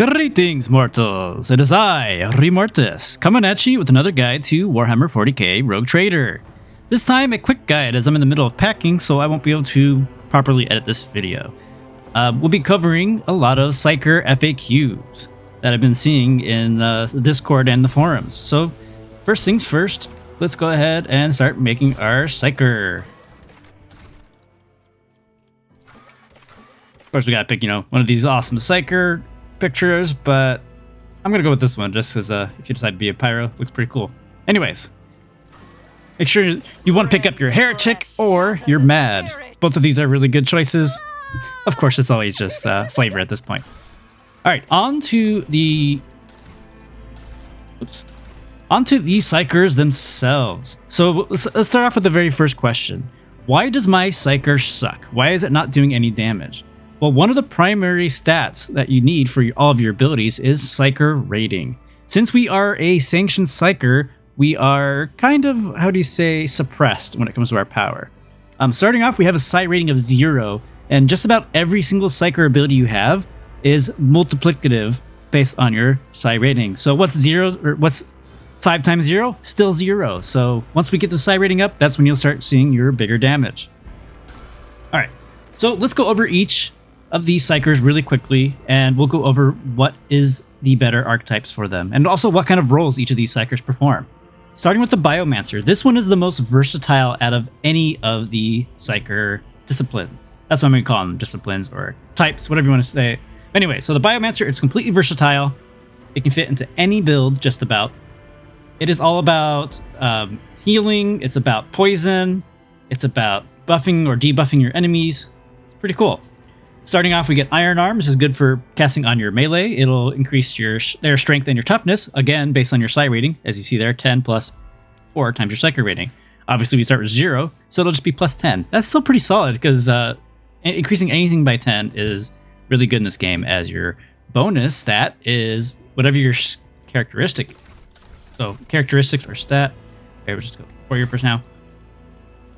Greetings, mortals! It is I, Remortis, coming at you with another guide to Warhammer 40k Rogue Trader. This time, a quick guide as I'm in the middle of packing, so I won't be able to properly edit this video. We'll be covering a lot of Psyker FAQs that I've been seeing in the Discord and the forums. So, first things first, let's go ahead and start making our Psyker. Of course, we gotta pick, one of these awesome Psyker pictures, but I'm gonna go with this one just because if you decide to be a pyro, it looks pretty cool. Anyways, make sure you want to pick up your heretic or you're mad. Both of these are really good choices. Of course, it's always just flavor at this point. All right, onto these Psykers themselves. So let's start off with the very first question. Why does my Psyker suck? Why is it not doing any damage? Well, one of the primary stats that you need for all of your abilities is Psyker rating. Since we are a sanctioned Psyker, we are kind of, suppressed when it comes to our power. Starting off, we have a Psy rating of 0, and just about every single Psyker ability you have is multiplicative based on your Psy rating. So what's 5 times 0? Still 0. So once we get the Psy rating up, that's when you'll start seeing your bigger damage. All right, so let's go over each of these Psykers really quickly, and we'll go over what is the better archetypes for them, and also what kind of roles each of these Psykers perform. Starting with the Biomancer, this one is the most versatile out of any of the Psyker disciplines. That's what I'm going to call them, disciplines or types, whatever you want to say. Anyway, so the Biomancer, it's completely versatile. It can fit into any build, just about. It is all about healing, it's about poison, it's about buffing or debuffing your enemies. It's pretty cool. Starting off, we get Iron Arm. This is good for casting on your melee. It'll increase their strength and your toughness, again, based on your Psy rating. As you see there, 10 plus 4 times your Psyker rating. Obviously, we start with 0, so it'll just be plus 10. That's still pretty solid, because increasing anything by 10 is really good in this game, as your bonus stat is whatever your characteristic. So, characteristics or stat. Okay, we'll just go warrior first now.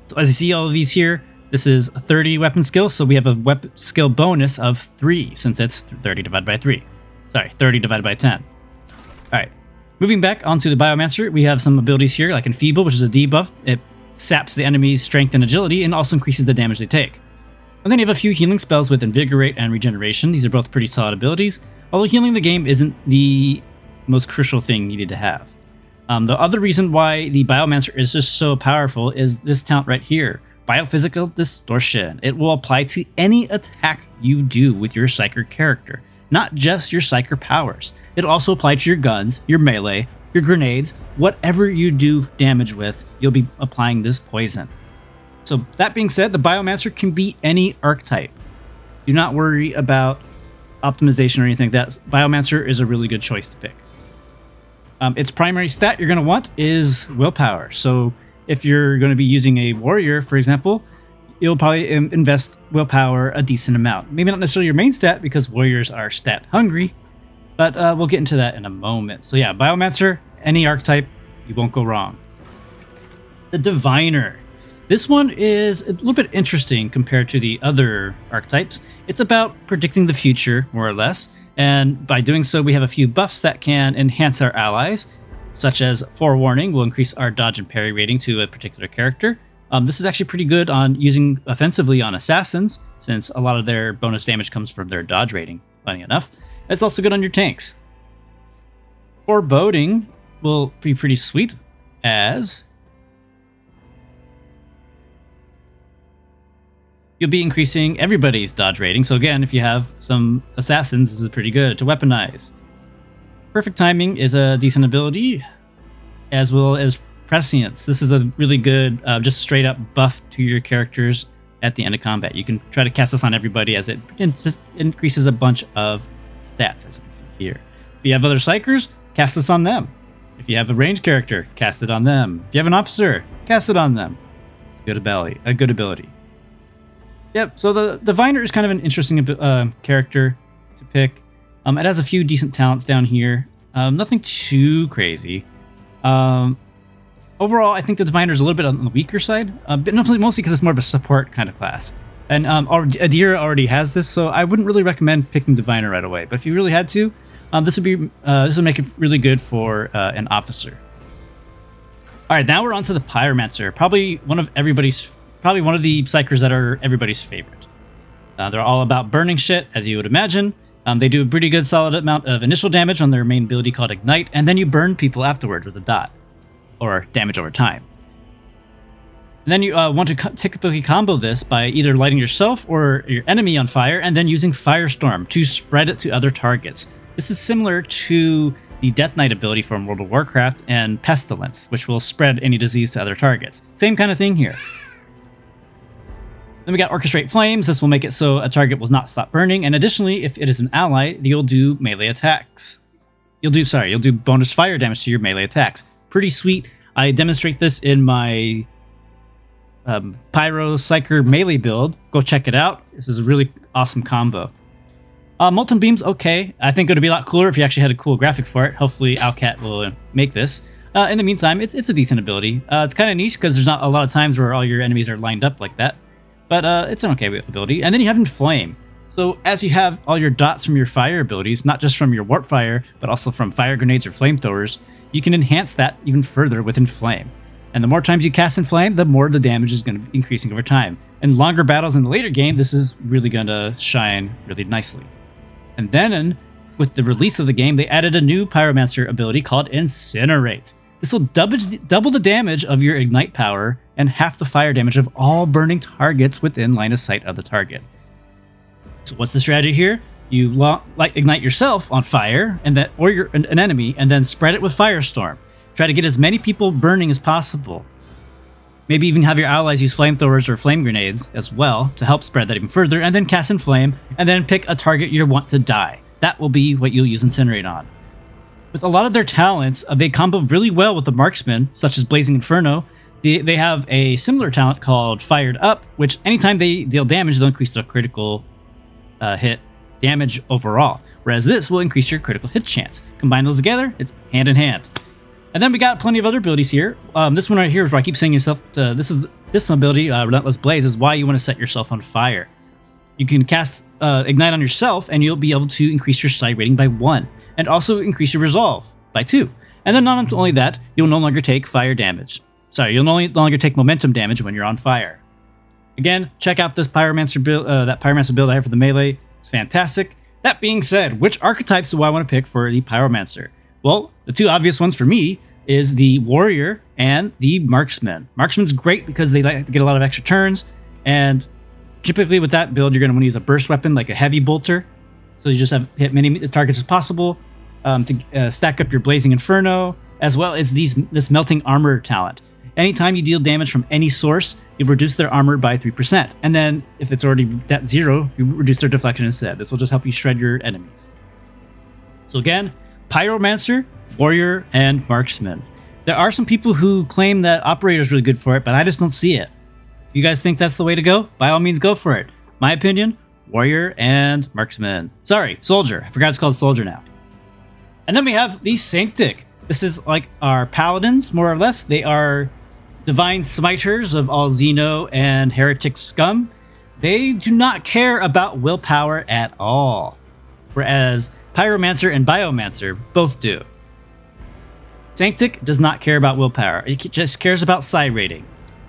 So, as you see all of these here, this is 30 weapon skill, so we have a weapon skill bonus of 3, since it's 30 divided by 3. Sorry, 30 divided by 10. Alright, moving back onto the Biomancer, we have some abilities here, like Enfeeble, which is a debuff. It saps the enemy's strength and agility, and also increases the damage they take. And then you have a few healing spells with Invigorate and Regeneration. These are both pretty solid abilities, although healing the game isn't the most crucial thing you need to have. The other reason why the Biomancer is just so powerful is this talent right here. Biophysical Distortion. It will apply to any attack you do with your Psyker character, not just your Psyker powers. It'll also apply to your guns, your melee, your grenades, whatever you do damage with, you'll be applying this poison. So that being said, the Biomancer can be any archetype. Do not worry about optimization or anything like that. Biomancer is a really good choice to pick. Its primary stat you're going to want is willpower. So if you're going to be using a warrior, for example, you'll probably invest willpower a decent amount. Maybe not necessarily your main stat, because warriors are stat hungry, but we'll get into that in a moment. So yeah, Biomancer, any archetype, you won't go wrong. The Diviner. This one is a little bit interesting compared to the other archetypes. It's about predicting the future, more or less, and by doing so, we have a few buffs that can enhance our allies, such as Forewarning will increase our dodge and parry rating to a particular character. This is actually pretty good on using offensively on assassins, since a lot of their bonus damage comes from their dodge rating, funny enough. It's also good on your tanks. Foreboding will be pretty sweet, as you'll be increasing everybody's dodge rating. So again, if you have some assassins, this is pretty good to weaponize. Perfect Timing is a decent ability, as well as Prescience. This is a really good, just straight up buff to your characters at the end of combat. You can try to cast this on everybody, as it increases a bunch of stats, as you can see here. If you have other Psykers, cast this on them. If you have a ranged character, cast it on them. If you have an officer, cast it on them. It's a good ability. Yep, so the Diviner is kind of an interesting character to pick. It has a few decent talents down here. Nothing too crazy. Overall, I think the Diviner is a little bit on the weaker side, but mostly because it's more of a support kind of class. And Adira already has this, so I wouldn't really recommend picking Diviner right away. But if you really had to, this would make it really good for an officer. All right, now we're on to the Pyromancer, probably one of the psychers that are everybody's favorite. They're all about burning shit, as you would imagine. They do a pretty good solid amount of initial damage on their main ability called Ignite, and then you burn people afterwards with a dot, or damage over time. And then you want to typically combo this by either lighting yourself or your enemy on fire, and then using Firestorm to spread it to other targets. This is similar to the Death Knight ability from World of Warcraft and Pestilence, which will spread any disease to other targets. Same kind of thing here. Then we got Orchestrate Flames. This will make it so a target will not stop burning, and additionally, if it is an ally, you'll do melee attacks. You'll do bonus fire damage to your melee attacks. Pretty sweet. I demonstrate this in my Pyro Psyker melee build. Go check it out. This is a really awesome combo. Molten Beam's okay. I think it would be a lot cooler if you actually had a cool graphic for it. Hopefully Owlcat will make this. In the meantime, it's a decent ability. It's kind of niche because there's not a lot of times where all your enemies are lined up like that. But it's an okay ability. And then you have Inflame. So as you have all your dots from your fire abilities, not just from your Warp Fire, but also from fire grenades or flamethrowers, you can enhance that even further with Inflame. And the more times you cast Inflame, the more the damage is going to be increasing over time. In longer battles in the later game, this is really going to shine really nicely. And then, with the release of the game, they added a new Pyromancer ability called Incinerate. This will double the damage of your Ignite power and half the fire damage of all burning targets within line of sight of the target. So what's the strategy here? You ignite yourself on fire, or an enemy, and then spread it with Firestorm. Try to get as many people burning as possible. Maybe even have your allies use flamethrowers or flame grenades as well to help spread that even further, and then cast Inflame, and then pick a target you want to die. That will be what you'll use Incinerate on. With a lot of their talents, they combo really well with the marksmen, such as Blazing Inferno. They have a similar talent called Fired Up, which anytime they deal damage, they'll increase the critical hit damage overall, whereas this will increase your critical hit chance. Combine those together, it's hand in hand. And then we got plenty of other abilities here. This one right here is where I keep saying yourself, this ability, Relentless Blaze, is why you want to set yourself on fire. You can cast Ignite on yourself, and you'll be able to increase your psi rating by 1, and also increase your resolve by 2. And then not only that, you'll no longer take fire damage. You'll no longer take momentum damage when you're on fire. Again, check out this Pyromancer build, that Pyromancer build I have for the melee. It's fantastic. That being said, which archetypes do I want to pick for the Pyromancer? Well, the two obvious ones for me is the Warrior and the Marksman. Marksman's great because they like to get a lot of extra turns, and typically with that build, you're going to want to use a burst weapon like a Heavy Bolter. So you just have hit many targets as possible to stack up your Blazing Inferno, as well as this Melting Armor talent. Anytime you deal damage from any source, you reduce their armor by 3%. And then, if it's already at 0, you reduce their deflection instead. This will just help you shred your enemies. So again, Pyromancer, Warrior, and Marksman. There are some people who claim that Operator is really good for it, but I just don't see it. If you guys think that's the way to go, by all means go for it. My opinion, Warrior and Marksman. Sorry, Soldier. I forgot it's called Soldier now. And then we have the Sanctic. This is like our Paladins, more or less. They are divine smiters of all Xeno and heretic scum. They do not care about willpower at all, whereas Pyromancer and Biomancer both do. Sanctic does not care about willpower. It just cares about psi rating,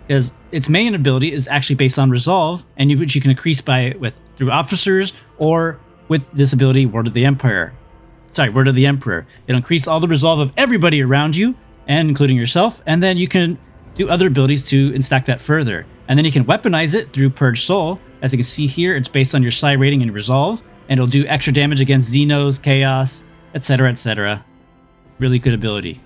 because its main ability is actually based on resolve, and which you can increase through officers or with this ability, Word of the Emperor. It'll increase all the resolve of everybody around you, and including yourself, and then you can do other abilities to stack that further. And then you can weaponize it through Purge Soul. As you can see here, it's based on your psi rating and resolve, and it'll do extra damage against Xenos, Chaos, etc., etc. Really good ability.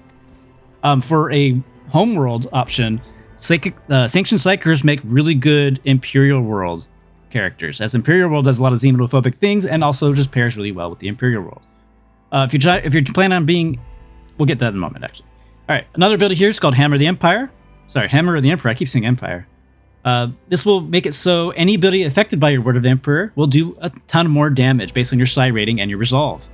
For a homeworld option, Sanctic Psykers make really good Imperial World characters, as Imperial World does a lot of xenophobic things, and also just pairs really well with the Imperial World. If you're planning on being, we'll get that in a moment, actually. All right, another ability here is called Hammer of the Empire. Hammer of the Emperor. I keep saying Empire. This will make it so any ability affected by your Word of the Emperor will do a ton more damage based on your psi rating and your resolve.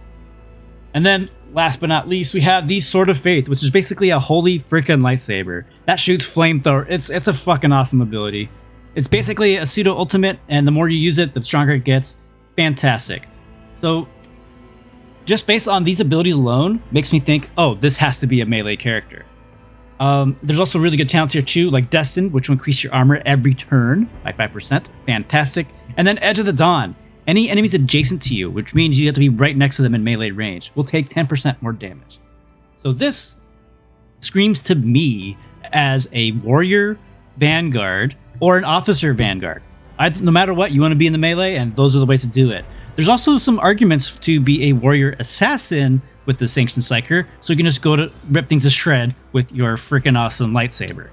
And then, last but not least, we have the Sword of Faith, which is basically a holy freaking lightsaber that shoots flamethrower. It's a fucking awesome ability. It's basically a pseudo ultimate, and the more you use it, the stronger it gets. Fantastic. So just based on these abilities alone, makes me think, oh, this has to be a melee character. There's also really good talents here too, like Destin, which will increase your armor every turn by 5%. Fantastic. And then Edge of the Dawn. Any enemies adjacent to you, which means you have to be right next to them in melee range, will take 10% more damage. So this screams to me as a warrior vanguard or an officer vanguard. No matter what, you want to be in the melee, and those are the ways to do it. There's also some arguments to be a warrior assassin with the Sanctic Psyker, so you can just go to rip things to shred with your freaking awesome lightsaber.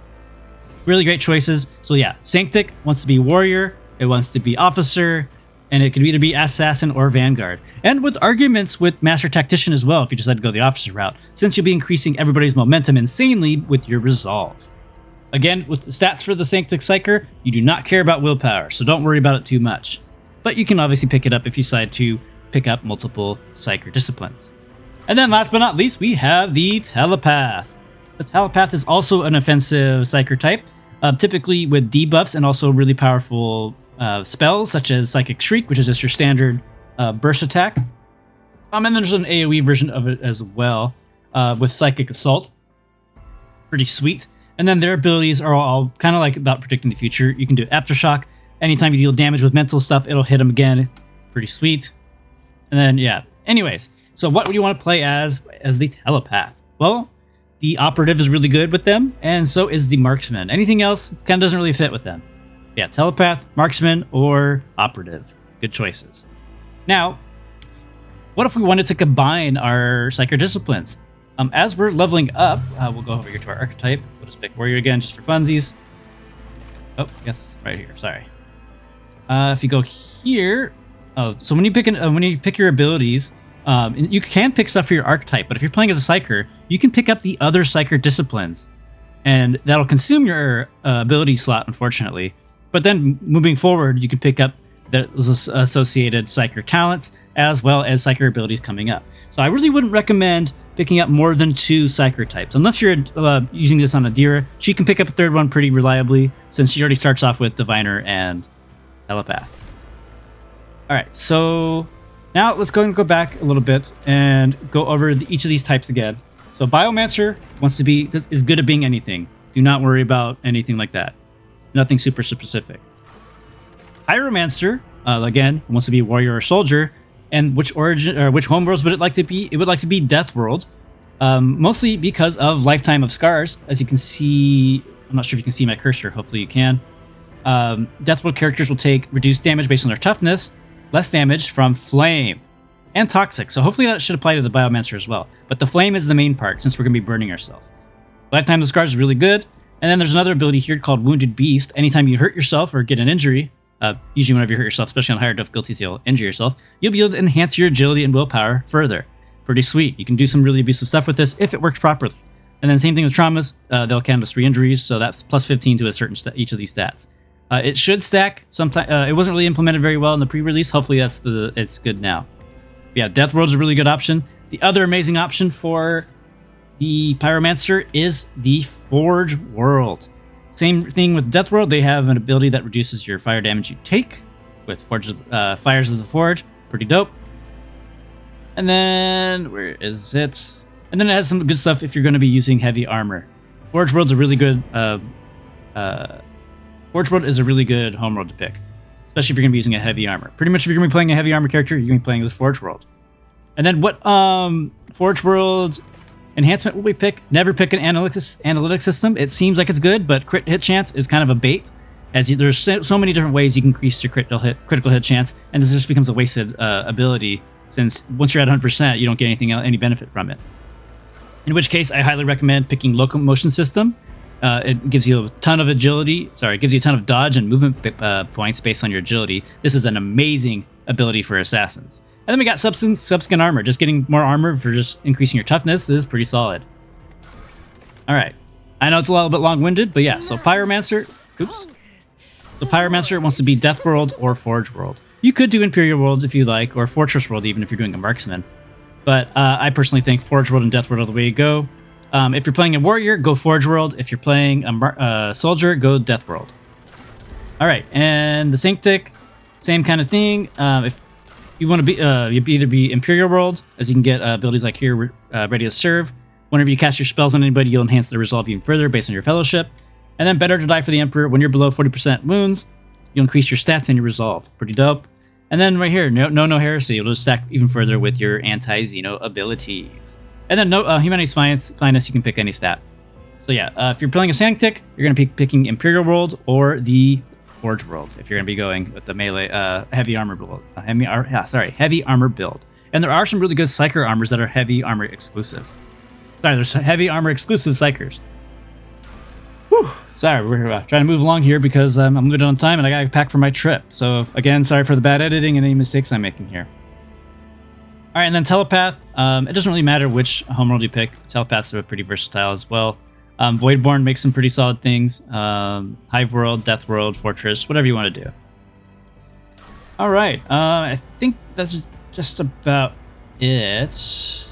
Really great choices. So yeah, Sanctic wants to be warrior, it wants to be officer, and it could either be assassin or vanguard. And with arguments with master tactician as well, if you decide to go the officer route, since you'll be increasing everybody's momentum insanely with your resolve. Again, with the stats for the Sanctic Psyker, you do not care about willpower, so don't worry about it too much. But you can obviously pick it up if you decide to pick up multiple Psyker disciplines. And then last but not least, we have the Telepath. The Telepath is also an offensive Psyker type, typically with debuffs and also really powerful spells such as Psychic Shriek, which is just your standard burst attack. And then there's an AoE version of it as well with Psychic Assault. Pretty sweet. And then their abilities are all kind of like about predicting the future. You can do Aftershock. Anytime you deal damage with mental stuff, it'll hit them again. Pretty sweet. And then, yeah. Anyways, so what would you want to play as the Telepath? Well, the Operative is really good with them, and so is the Marksman. Anything else kind of doesn't really fit with them. Yeah, Telepath, Marksman, or Operative. Good choices. Now, what if we wanted to combine our Psyker disciplines? As we're leveling up, we'll go over here to our archetype. We'll just pick Warrior again, just for funsies. Oh, yes, right here. Sorry. If you go here, so when you pick your abilities, you can pick stuff for your archetype. But if you're playing as a Psyker, you can pick up the other Psyker disciplines, and that'll consume your ability slot, unfortunately. But then moving forward, you can pick up those associated Psyker talents as well as Psyker abilities coming up. So I really wouldn't recommend picking up more than 2 Psyker types, unless you're using this on Adira. She can pick up a third one pretty reliably, since she already starts off with Diviner and Telepath. Alright, so now let's go back a little bit and go over each of these types again. So Biomancer is good at being anything. Do not worry about anything like that. Nothing super specific. Pyromancer, again, wants to be a warrior or soldier. And which homeworlds would it like to be? It would like to be Deathworld, mostly because of Lifetime of Scars. As you can see, I'm not sure if you can see my cursor. Hopefully you can. Deathworld characters will take reduced damage based on their toughness, less damage from Flame, and Toxic. So hopefully that should apply to the Biomancer as well. But the Flame is the main part, since we're going to be burning ourselves. Lifetime of Scars is really good. And then there's another ability here called Wounded Beast. Anytime you hurt yourself or get an injury, usually whenever you hurt yourself, especially on higher difficulties, you'll injure yourself, you'll be able to enhance your agility and willpower further. Pretty sweet. You can do some really abusive stuff with this if it works properly. And then same thing with traumas. They'll count as 3 injuries, so that's plus 15 to a certain each of these stats. It should stack sometime. It wasn't really implemented very well in the pre-release. Hopefully it's good now. But yeah, Deathworld's a really good option. The other amazing option for the Pyromancer is the Forge World. Same thing with Deathworld. They have an ability that reduces your fire damage you take with Fires of the Forge. Pretty dope. And then, where is it? And then it has some good stuff if you're going to be using heavy armor. Forge World's a really good Forge World is a really good homeworld to pick, especially if you're going to be using a heavy armor. Pretty much if you're going to be playing a heavy armor character, you're going to be playing this Forge World. And then what Forge World enhancement will we pick? Never pick an analytic system. It seems like it's good, but crit hit chance is kind of a bait, as there's so many different ways you can increase your critical hit chance, and this just becomes a wasted ability, since once you're at 100%, you don't get any benefit from it. In which case, I highly recommend picking Locomotion System. It gives you a ton of agility. Sorry, it gives you a ton of dodge and movement points based on your agility. This is an amazing ability for assassins. And then we got subskin armor. Just getting more armor for just increasing your toughness is pretty solid. All right. I know it's a little bit long-winded, but yeah. So Pyromancer. Oops. So Pyromancer wants to be Deathworld or Forge World. You could do Imperial World if you like, or Fortress World even if you're doing a marksman. But I personally think Forge World and Deathworld are the way to go. If you're playing a warrior, go Forge World. If you're playing a soldier, go Deathworld. All right, and the Sanctic, same kind of thing. If you want to be, you'd either be Imperial World, as you can get abilities like here, Ready to Serve. Whenever you cast your spells on anybody, you'll enhance the resolve even further based on your fellowship. And then Better to Die for the Emperor. When you're below 40% wounds, you'll increase your stats and your resolve. Pretty dope. And then right here, no heresy. You'll just stack even further with your anti-Xeno abilities. And then Humanity's Finest, you can pick any stat. So yeah, if you're playing a Sanctic, you're going to be picking Imperial World or the Forge World if you're going to be going with the melee heavy armor build. Heavy armor build. And there are some really good Psyker armors that are heavy armor exclusive. Sorry, there's heavy armor exclusive Psykers. Whew. Sorry, we're trying to move along here because I'm good on time and I got to pack for my trip. So again, sorry for the bad editing and any mistakes I'm making here. All right, and then Telepath. It doesn't really matter which homeworld you pick. Telepaths are pretty versatile as well. Voidborn makes some pretty solid things. Hive World, Death World, Fortress, whatever you want to do. All right, I think that's just about it.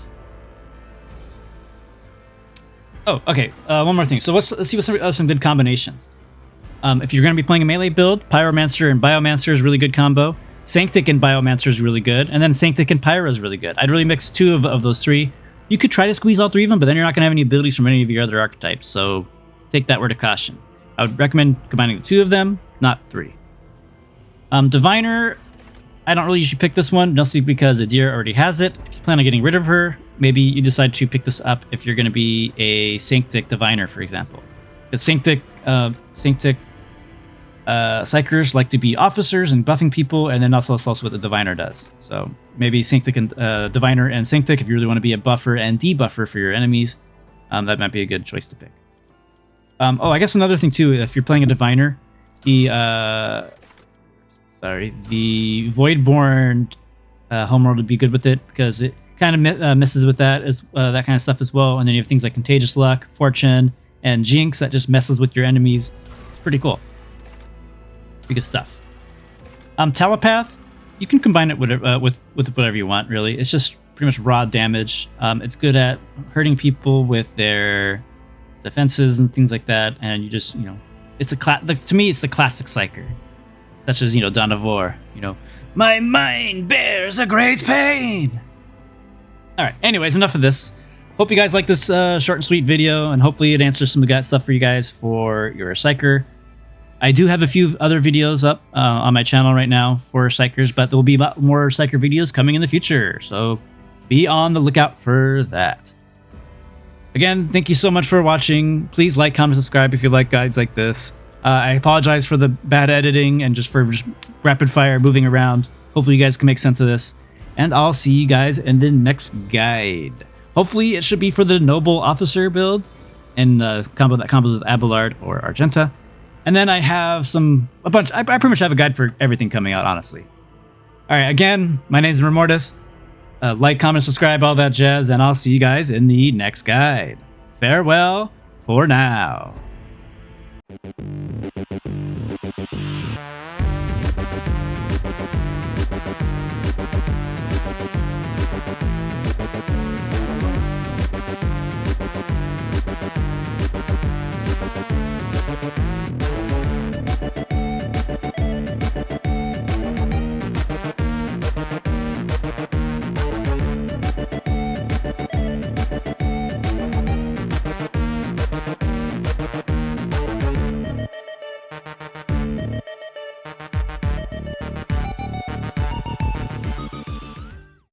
Oh, okay. One more thing. So let's see what some good combinations. If you're going to be playing a melee build, Pyromancer and Biomancer is really good combo. Sanctic and Biomancer is really good, and then Sanctic and Pyro is really good. I'd really mix two of those three. You could try to squeeze all three of them, but then you're not going to have any abilities from any of your other archetypes, so take that word of caution. I would recommend combining the two of them, not three. Diviner, I don't really usually pick this one, mostly because Adir already has it. If you plan on getting rid of her, maybe you decide to pick this up if you're going to be a Sanctic Diviner, for example. Because Sanctic Psykers like to be officers and buffing people, and then that's also what the Diviner does. So maybe Sanctic and Diviner and Sanctic, if you really want to be a buffer and debuffer for your enemies, that might be a good choice to pick. I guess another thing too, if you're playing a Diviner, the Voidborn homeworld would be good with it because it kind of messes with that kind of stuff as well. And then you have things like Contagious Luck, Fortune, and Jinx that just messes with your enemies. It's pretty cool. Good stuff. Telepath, you can combine it with whatever you want, really. It's just pretty much raw damage. It's good at hurting people with their defenses and things like that, and you just, it's to me, it's the classic Psyker, such as, Dawn of War, my mind bears a great pain. All right, anyways, enough of this. Hope you guys like this short and sweet video, and hopefully it answers some of the stuff for you guys for your Psyker. I do have a few other videos up on my channel right now for Psykers, but there will be a lot more Psyker videos coming in the future, so be on the lookout for that. Again, thank you so much for watching. Please like, comment, subscribe if you like guides like this. I apologize for the bad editing and just rapid fire moving around. Hopefully you guys can make sense of this, and I'll see you guys in the next guide. Hopefully it should be for the Noble Officer build and combo that combos with Abelard or Argenta. And then I have I pretty much have a guide for everything coming out, honestly. All right, again, my name is Remortis. Like, comment, subscribe, all that jazz, and I'll see you guys in the next guide. Farewell for now.